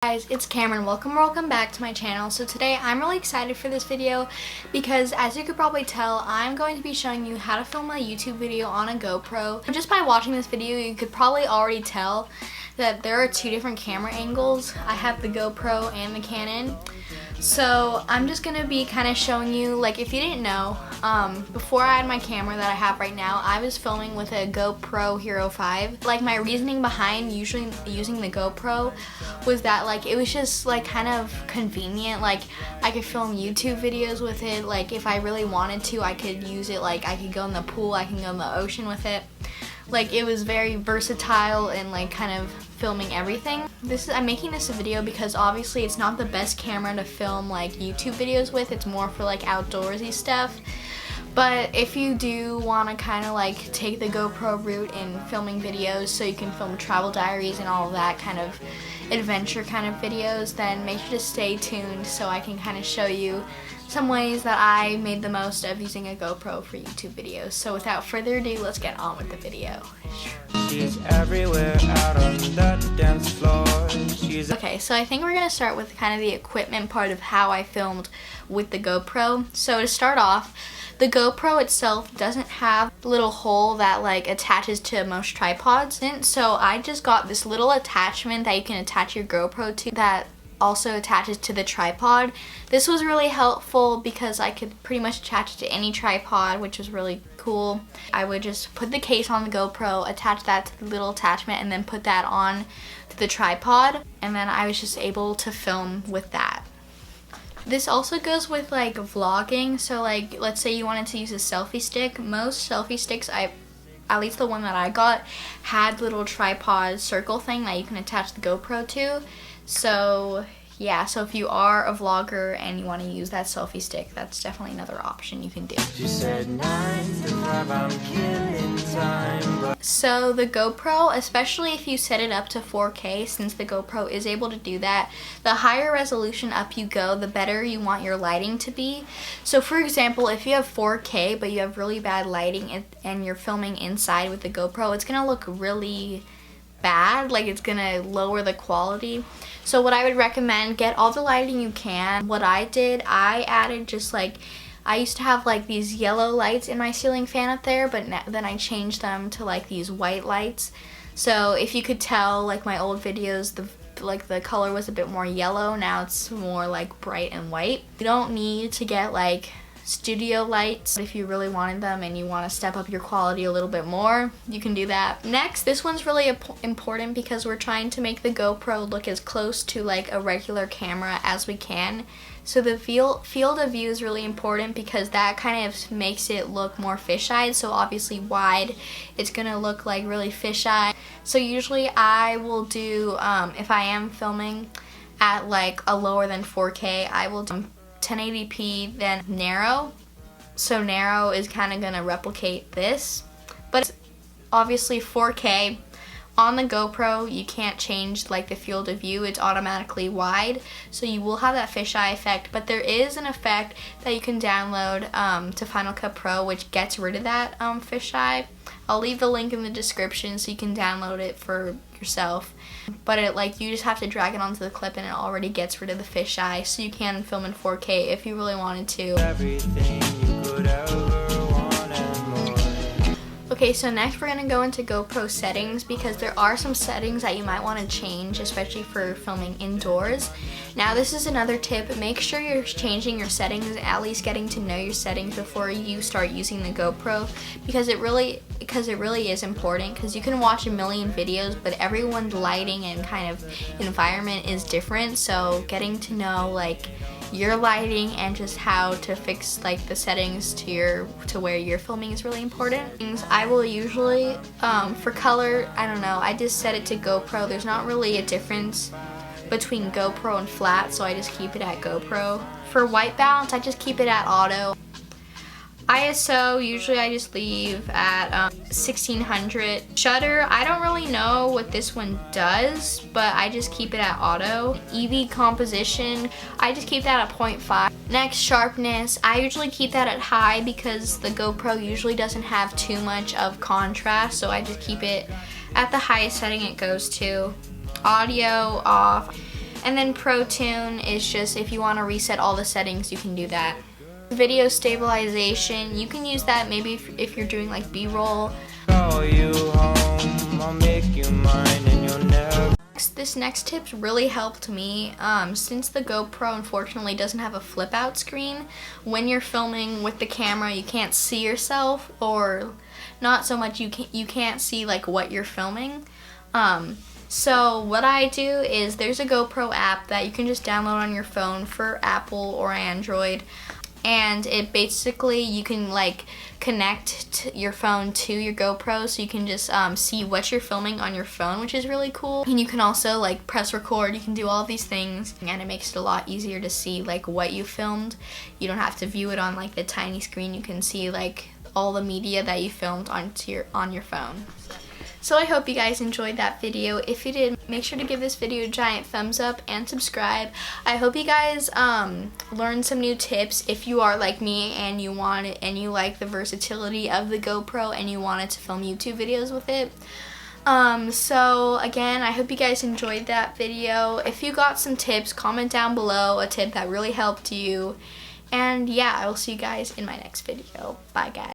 Guys, it's Cameron. Welcome back to my channel. So today I'm really excited for this video because as you could probably tell, I'm going to be showing you how to film a YouTube video on a GoPro. Just by watching this video, you could probably already tell that there are two different camera angles. I have the GoPro and the Canon. So I'm just gonna be kind of showing you, like, if you didn't know, before I had my camera that I have right now, I was filming with a GoPro Hero 5. Like, my reasoning behind usually using the GoPro was that, like, it was just, like, kind of convenient. Like, I could film YouTube videos with it. Like, if I really wanted to, I could use it. Like, I could go in the pool, I can go in the ocean with it. Like, it was very versatile and, like, kind of filming everything. I'm making this a video because obviously it's not the best camera to film like YouTube videos with. It's more for like outdoorsy stuff. But if you do want to kind of like take the GoPro route in filming videos so you can film travel diaries and all of that kind of adventure kind of videos, then make sure to stay tuned so I can kind of show you some ways that I made the most of using a GoPro for YouTube videos. So without further ado, let's get on with the video. She's everywhere out on the dance floor. Okay, so I think we're gonna start with kind of the equipment part of how I filmed with the GoPro. So to start off, the GoPro itself doesn't have a little hole that like attaches to most tripods in. So I just got this little attachment that you can attach your GoPro to that also attaches to the tripod. This was really helpful because I could pretty much attach it to any tripod, which was really cool. I would just put the case on the GoPro, attach that to the little attachment, and then put that on to the tripod, and then I was just able to film with that. This also goes with like vlogging. So like, let's say you wanted to use a selfie stick. Most selfie sticks, at least the one that I got, had little tripod circle thing that you can attach the GoPro to. So yeah, so if you are a vlogger and you want to use that selfie stick, that's definitely another option you can do. She said 9 to 5, I'm killing time. So the GoPro, especially if you set it up to 4K, since the GoPro is able to do that, the higher resolution up you go, the better you want your lighting to be. So for example, if you have 4K but you have really bad lighting and you're filming inside with the GoPro, it's gonna look really bad. Like, it's gonna lower the quality. So what I would recommend, get all the lighting you can. What I did, I added just like, I used to have like these yellow lights in my ceiling fan up there, but then I changed them to like these white lights. So if you could tell, like my old videos, the color was a bit more yellow. Now it's more like bright and white. You don't need to get like studio lights. If you really wanted them and you want to step up your quality a little bit more, you can do that. Next, this one's really important because we're trying to make the GoPro look as close to like a regular camera as we can. So the field of view is really important because that kind of makes it look more fisheye. So obviously wide, it's gonna look like really fisheye. So usually I will do, if I am filming at like a lower than 4K, I will do 1080p, then narrow. So narrow is kind of gonna replicate this, but obviously 4K on the GoPro, you can't change like the field of view. It's automatically wide, so you will have that fisheye effect, but there is an effect that you can download to Final Cut Pro which gets rid of that fisheye. I'll leave the link in the description so you can download it for yourself. But you just have to drag it onto the clip and it already gets rid of the fisheye, so you can film in 4K if you really wanted to. Everything you could ever want and more. Okay, so next we're gonna go into GoPro settings because there are some settings that you might want to change, especially for filming indoors. Now this is another tip, make sure you're changing your settings, at least getting to know your settings before you start using the GoPro, because it really is important, because you can watch a million videos but everyone's lighting and kind of environment is different. So getting to know like your lighting and just how to fix like the settings to where you're filming is really important. I will usually for color, I don't know, I just set it to GoPro. There's not really a difference between GoPro and flat, so I just keep it at GoPro. For white balance, I just keep it at auto. ISO, usually I just leave at 1600. Shutter, I don't really know what this one does, but I just keep it at auto. EV composition, I just keep that at 0.5. Next, sharpness, I usually keep that at high because the GoPro usually doesn't have too much of contrast, so I just keep it at the highest setting it goes to. Audio off. And then Pro Tune is just if you want to reset all the settings, you can do that. Video stabilization, you can use that maybe if you're doing like B-roll. Call you home, I'll make you mine and you'll never. This next tip really helped me since the GoPro unfortunately doesn't have a flip out screen. When you're filming with the camera, you can't see yourself, or not so much you can't see like what you're filming. So what I do is there's a GoPro app that you can just download on your phone for Apple or Android, and it basically you can like connect your phone to your GoPro, so you can just see what you're filming on your phone, which is really cool. And you can also like press record, you can do all these things, and it makes it a lot easier to see like what you filmed. You don't have to view it on like the tiny screen, you can see like all the media that you filmed on your phone. So I hope you guys enjoyed that video. If you did, make sure to give this video a giant thumbs up and subscribe. I hope you guys learned some new tips if you are like me and you want it and you like the versatility of the GoPro and you wanted to film YouTube videos with it. So again, I hope you guys enjoyed that video. If you got some tips, comment down below a tip that really helped you. And yeah, I will see you guys in my next video. Bye guys.